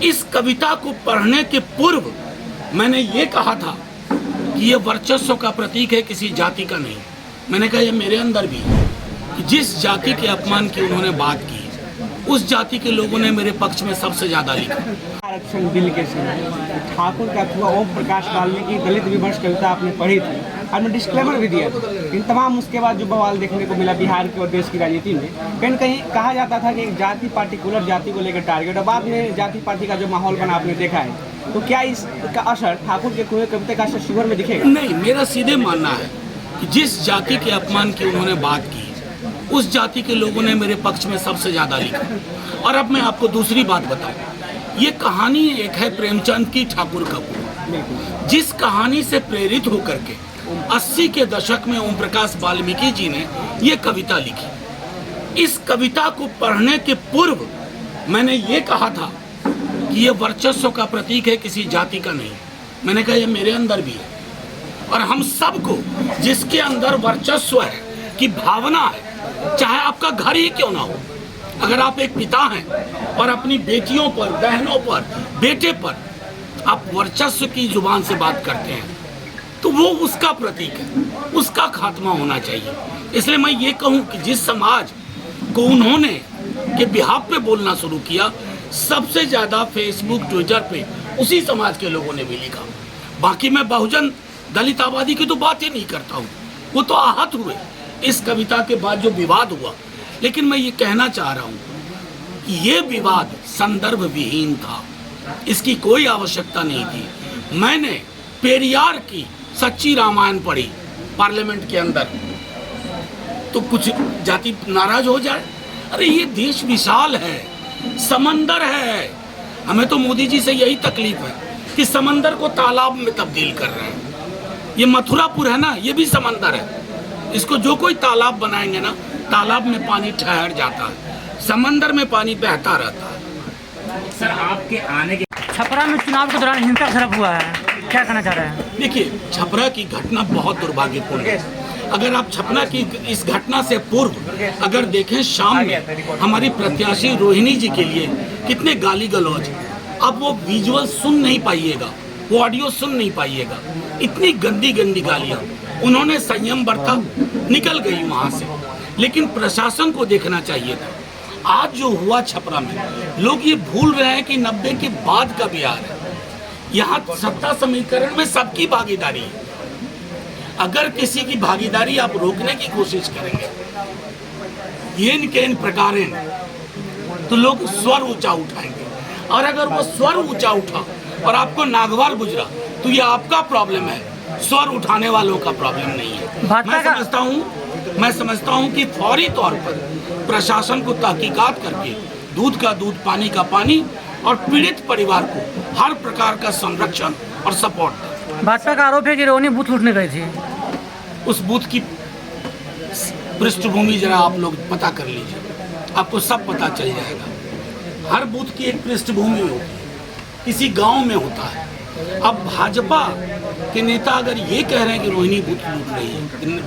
इस कविता को पढ़ने के पूर्व मैंने ये कहा था कि ये वर्चस्व का प्रतीक है, किसी जाति का नहीं। मैंने कहा ये मेरे अंदर भी है कि जिस जाति के अपमान की उन्होंने बात की, उस जाति के लोगों ने मेरे पक्ष में सबसे ज्यादा लिखा। आरक्षण बिल के समय ठाकुर का अथवा ओम प्रकाश वाल्मीकि दलित विमर्श कविता आपने पढ़ी थी, आपने डिस्क्लेमर भी दिया था। इन तमाम उसके बाद जो बवाल देखने को मिला बिहार की और देश की राजनीति में, कहीं न कहीं कहा जाता था कि एक जाति पार्टिकुलर जाति को लेकर टारगेट, और बाद में जाति पार्टी का जो माहौल बना आपने देखा है, तो क्या इसका असर ठाकुर के कोई कविता का असर शिवर में दिखेगा? नहीं, मेरा सीधे मानना है कि जिस जाति के अपमान की उन्होंने बात की, उस जाति के लोगों ने मेरे पक्ष में सबसे ज्यादा लिखा। और अब मैं आपको दूसरी बात बताऊं, ये कहानी एक है प्रेमचंद की ठाकुर कपूर, जिस कहानी से प्रेरित होकर के 80 के दशक में ओम प्रकाश वाल्मीकि जी ने ये कविता लिखी। इस कविता को पढ़ने के पूर्व मैंने ये कहा था कि ये वर्चस्व का प्रतीक है, किसी जाति का नहीं। मैंने कहा ये मेरे अंदर भी है, और हम सबको जिसके अंदर वर्चस्व है की भावना है, चाहे आपका घर ही क्यों ना हो, अगर आप एक पिता हैं और अपनी बेटियों पर, बहनों पर, बेटे पर आप वर्चस्व की जुबान से बात करते हैं, तो वो उसका प्रतीक है, उसका खात्मा होना चाहिए। इसलिए मैं ये कहूँ कि जिस समाज को उन्होंने के बिहाफ पे बोलना शुरू किया, सबसे ज्यादा फेसबुक, ट्विटर पे उसी समाज के लोगों ने भी लिखा। बाकी मैं बहुजन दलित आबादी की तो बात ही नहीं करता हूँ, वो तो आहत हुए इस कविता के बाद जो विवाद हुआ। लेकिन मैं ये कहना चाह रहा हूँ कि ये विवाद संदर्भ विहीन था, इसकी कोई आवश्यकता नहीं थी। मैंने पेरियार की सच्ची रामायण पढ़ी पार्लियामेंट के अंदर, तो कुछ जाति नाराज हो जाए? अरे ये देश विशाल है, समंदर है। हमें तो मोदी जी से यही तकलीफ है कि समंदर को तालाब में तब्दील कर रहे हैं। ये मथुरापुर है ना, ये भी समंदर है। इसको जो कोई तालाब बनाएंगे ना, तालाब में पानी ठहर जाता है, समंदर में पानी बहता रहता है। सर, आपके आने के छपरा में चुनाव के दौरान हिंसक झड़प हुआ है, क्या कहना चाह रहे हैं? देखिए, छपरा की घटना बहुत दुर्भाग्यपूर्ण है। अगर आप छपरा की इस घटना से पूर्व अगर देखें, शाम में हमारी प्रत्याशी रोहिणी जी के लिए कितने गाली गलौज, अब वो विजुअल सुन नहीं पाइएगा, वो ऑडियो सुन नहीं पाइएगा, इतनी गंदी गंदी गालियां। उन्होंने संयम बरता, निकल गई वहां से, लेकिन प्रशासन को देखना चाहिए था। आज जो हुआ छपरा में, लोग ये भूल रहे हैं कि 90 के बाद का बिहार है। यहाँ सत्ता समीकरण में सबकी भागीदारी है। अगर किसी की भागीदारी आप रोकने की कोशिश करेंगे येन केन प्रकारेण, तो लोग स्वर ऊंचा उठाएंगे, और अगर वो स्वर ऊंचा उठा और आपको नागवार गुजरा, तो ये आपका प्रॉब्लम है, स्वर उठाने वालों का प्रॉब्लम नहीं है। मैं समझता हूँ कि फौरी तौर पर प्रशासन को तहकीकात करके दूध का दूध, पानी का पानी, और पीड़ित परिवार को हर प्रकार का संरक्षण और सपोर्ट। भाजपा का आरोप है कि रोहिणी बूथ लूटने गई थी। उस बूथ की पृष्ठभूमि जरा आप लोग पता कर लीजिए, आपको सब पता चल जाएगा। हर बूथ की एक पृष्ठभूमि होती है, किसी गांव में होता है। अब भाजपा के नेता अगर ये कह रहे हैं कि रोहिणी बूथ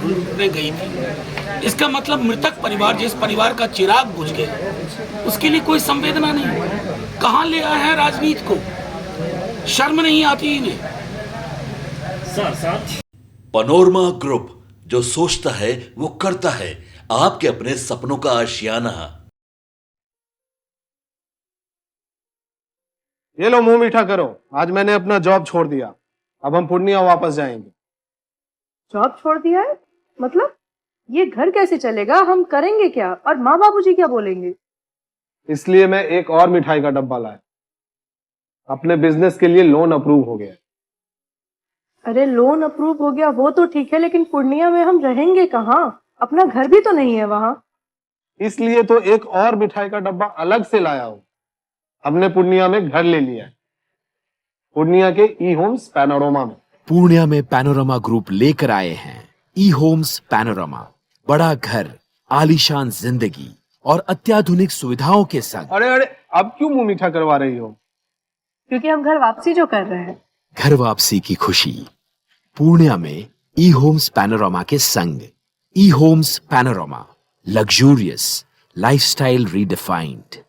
लूटने गई थी, इसका मतलब मृतक परिवार, जिस परिवार का चिराग बुझ गया, उसके लिए कोई संवेदना नहीं। कहाँ ले आए हैं राजनीति को? शर्म नहीं आती इन्हें? पैनोरमा ग्रुप, जो सोचता है वो करता है। आपके अपने सपनों का आशियाना। ये लो, मुंह मीठा करो। आज मैंने अपना जॉब छोड़ दिया, अब हम पूर्णिया वापस जाएंगे। जॉब छोड़ दिया है? मतलब ये घर कैसे चलेगा? हम करेंगे क्या? और माँ बाबूजी क्या बोलेंगे? इसलिए मैं एक और मिठाई का डब्बा लाया। अपने बिजनेस के लिए लोन अप्रूव हो गया। अरे लोन अप्रूव हो गया वो तो ठीक है, लेकिन पूर्णिया में हम रहेंगे कहाँ? अपना घर भी तो नहीं है वहाँ। इसलिए तो एक और मिठाई का डब्बा अलग से लाया हूँ। हमने पूर्णिया में घर ले लिया है, पूर्णिया के ई होम्स पैनोरमा में। पूर्णिया में पैनोरमा ग्रुप लेकर आए हैं ई होम्स पैनोरमा। बड़ा घर, आलीशान जिंदगी और अत्याधुनिक सुविधाओं के संग। अरे अब क्यों मुंह मीठा करवा रही हो? क्योंकि हम घर वापसी जो कर रहे हैं। घर वापसी की खुशी पूर्णिया में ई होम्स पैनोरमा के संग। E Homes Panorama, luxurious lifestyle redefined.